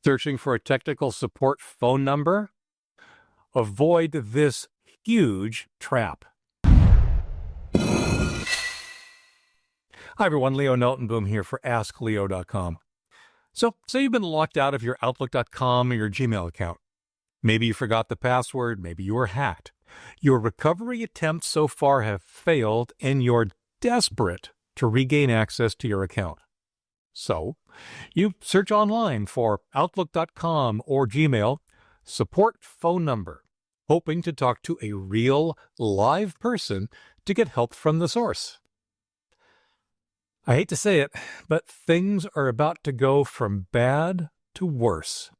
Searching for a technical support phone number? Avoid this huge trap. Hi everyone, Leo Notenboom here for askleo.com. So, say you've been locked out of your Outlook.com or your Gmail account. Maybe you forgot the password, maybe you were hacked. Your recovery attempts so far have failed and you're desperate to regain access to your account. So, you search online for Outlook.com or Gmail, support phone number, hoping to talk to a real, live person to get help from the source. I hate to say it, but things are about to go from bad to worse.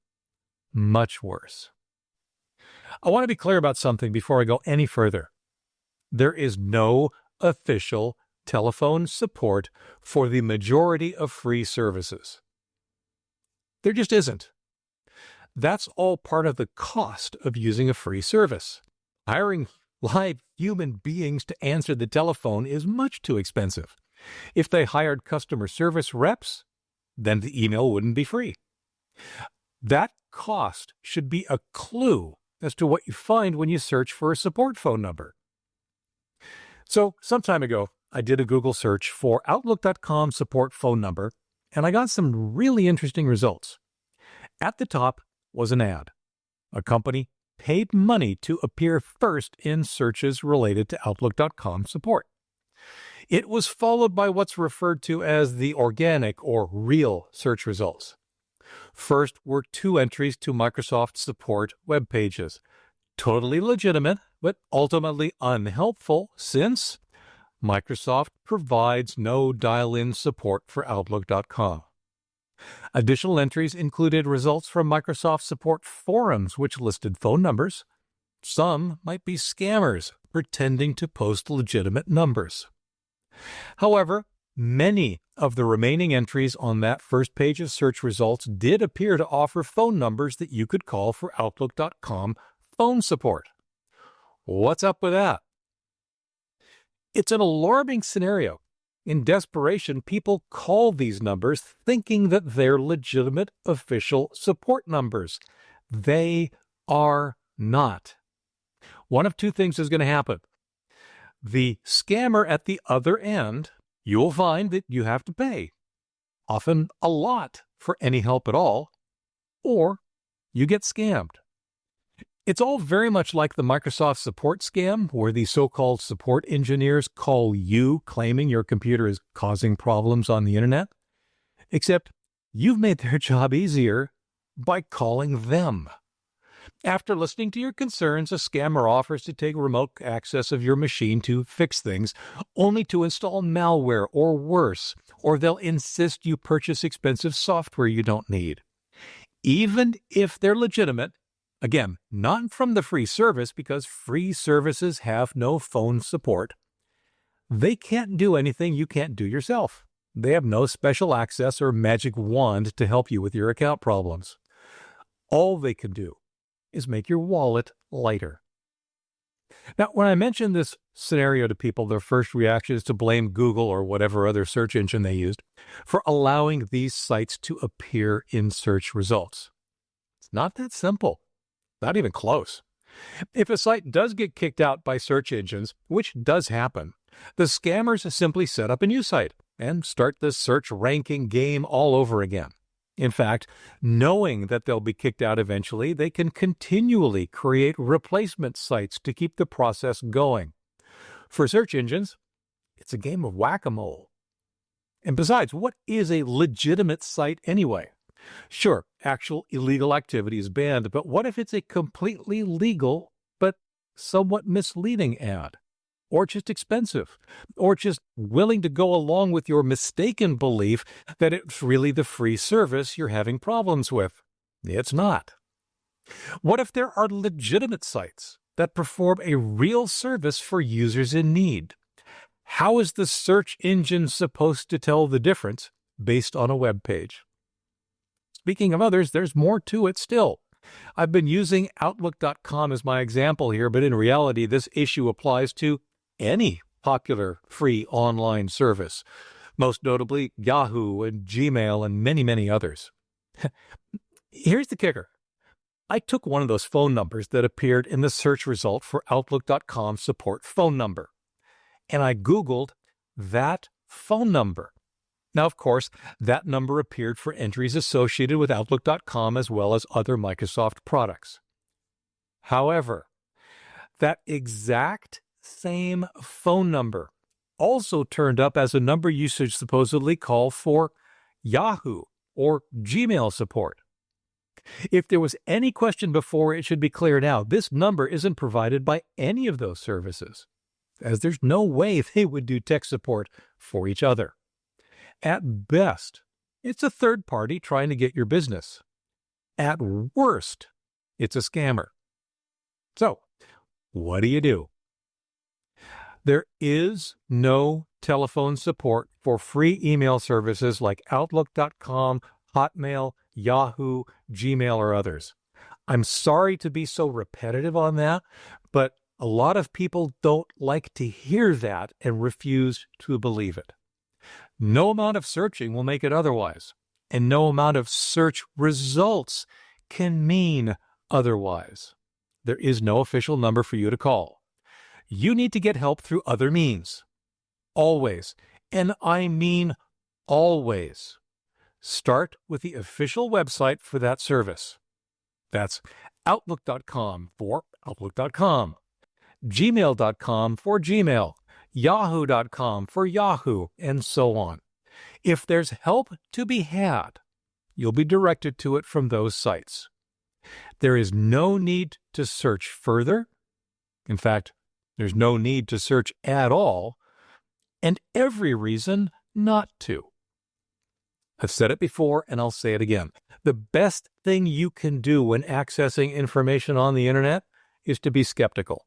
Much worse. I want to be clear about something before I go any further. There is no official telephone support for the majority of free services. There just isn't. That's all part of the cost of using a free service. Hiring live human beings to answer the telephone is much too expensive. If they hired customer service reps, then the email wouldn't be free. That cost should be a clue as to what you find when you search for a support phone number. So, some time ago, I did a Google search for Outlook.com support phone number, and I got some really interesting results. At the top was an ad. A company paid money to appear first in searches related to Outlook.com support. It was followed by what's referred to as the organic or real search results. First were 2 entries to Microsoft support web pages. Totally legitimate, but ultimately unhelpful since Microsoft provides no dial-in support for Outlook.com. Additional entries included results from Microsoft support forums, which listed phone numbers. Some might be scammers pretending to post legitimate numbers. However, many of the remaining entries on that first page of search results did appear to offer phone numbers that you could call for Outlook.com phone support. What's up with that? It's an alarming scenario. In desperation, people call these numbers thinking that they're legitimate official support numbers. They are not. One of 2 things is going to happen. The scammer at the other end, you'll find that you have to pay, often a lot, for any help at all, or you get scammed. It's all very much like the Microsoft support scam, where the so-called support engineers call you claiming your computer is causing problems on the internet, except you've made their job easier by calling them. After listening to your concerns, a scammer offers to take remote access of your machine to fix things, only to install malware or worse, or they'll insist you purchase expensive software you don't need. Even if they're legitimate, again, not from the free service because free services have no phone support, they can't do anything you can't do yourself. They have no special access or magic wand to help you with your account problems. All they can do is make your wallet lighter. Now, when I mention this scenario to people, their first reaction is to blame Google or whatever other search engine they used for allowing these sites to appear in search results. It's not that simple. Not even close. If a site does get kicked out by search engines, which does happen, the scammers simply set up a new site and start the search ranking game all over again. In fact, knowing that they'll be kicked out eventually, they can continually create replacement sites to keep the process going. For search engines, it's a game of whack-a-mole. And besides, what is a legitimate site anyway? Sure, actual illegal activity is banned, but what if it's a completely legal but somewhat misleading ad? Or just expensive? Or just willing to go along with your mistaken belief that it's really the free service you're having problems with? It's not. What if there are legitimate sites that perform a real service for users in need? How is the search engine supposed to tell the difference based on a web page? Speaking of others, there's more to it still. I've been using Outlook.com as my example here, but in reality, this issue applies to any popular free online service, most notably Yahoo and Gmail and many, many others. Here's the kicker. I took one of those phone numbers that appeared in the search result for Outlook.com support phone number, and I Googled that phone number. Now, of course, that number appeared for entries associated with Outlook.com as well as other Microsoft products. However, that exact same phone number also turned up as a number you should supposedly call for Yahoo or Gmail support. If there was any question before, it should be clear now. This number isn't provided by any of those services, as there's no way they would do tech support for each other. At best, it's a third party trying to get your business. At worst, it's a scammer. So, what do you do? There is no telephone support for free email services like Outlook.com, Hotmail, Yahoo, Gmail, or others. I'm sorry to be so repetitive on that, but a lot of people don't like to hear that and refuse to believe it. No amount of searching will make it otherwise, and no amount of search results can mean otherwise. There is no official number for you to call. You need to get help through other means. Always, and I mean always, start with the official website for that service. That's Outlook.com for Outlook.com, Gmail.com for Gmail, Yahoo.com for Yahoo, and so on. If there's help to be had, you'll be directed to it from those sites. There is no need to search further. In fact, there's no need to search at all, and every reason not to. I've said it before, and I'll say it again. The best thing you can do when accessing information on the internet is to be skeptical.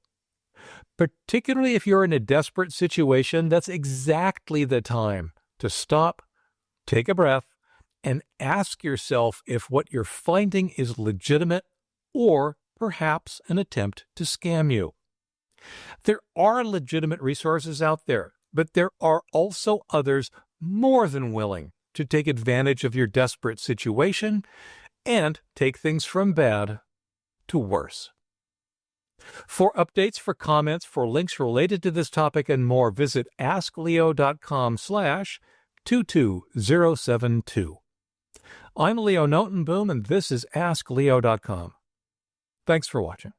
Particularly if you're in a desperate situation, that's exactly the time to stop, take a breath, and ask yourself if what you're finding is legitimate or perhaps an attempt to scam you. There are legitimate resources out there, but there are also others more than willing to take advantage of your desperate situation and take things from bad to worse. For updates, for comments, for links related to this topic and more, visit askleo.com/22072. I'm Leo Notenboom, and this is askleo.com. Thanks for watching.